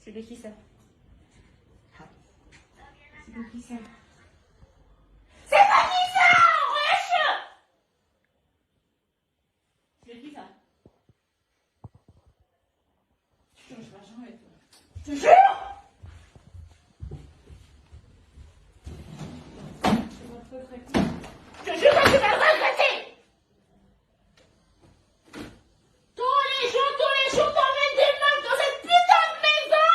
C'est de qui ça? C'est de qui ça? C'est pas qui ça? Wesh! C'est de qui ça? Je te jure, je vais jamais avec toi. Je te jure! Je te jure que tu vas le regretter! Tous les jours, t'emmènes des meufs dans cette putain de maison!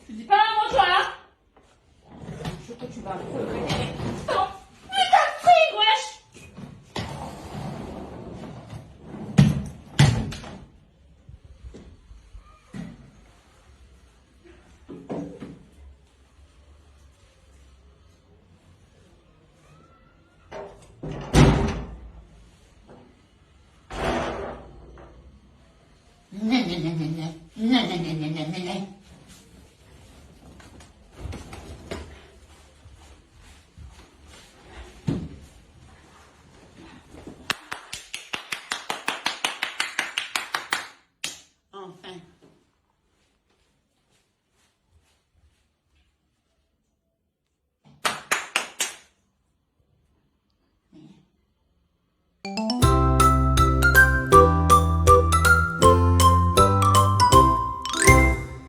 Tu dis pas un mot, toi, là? Je sais que tu vas regretter. Non! Putain de fric, wesh! Non, non, non, non, non, non, non, non, non, non, non.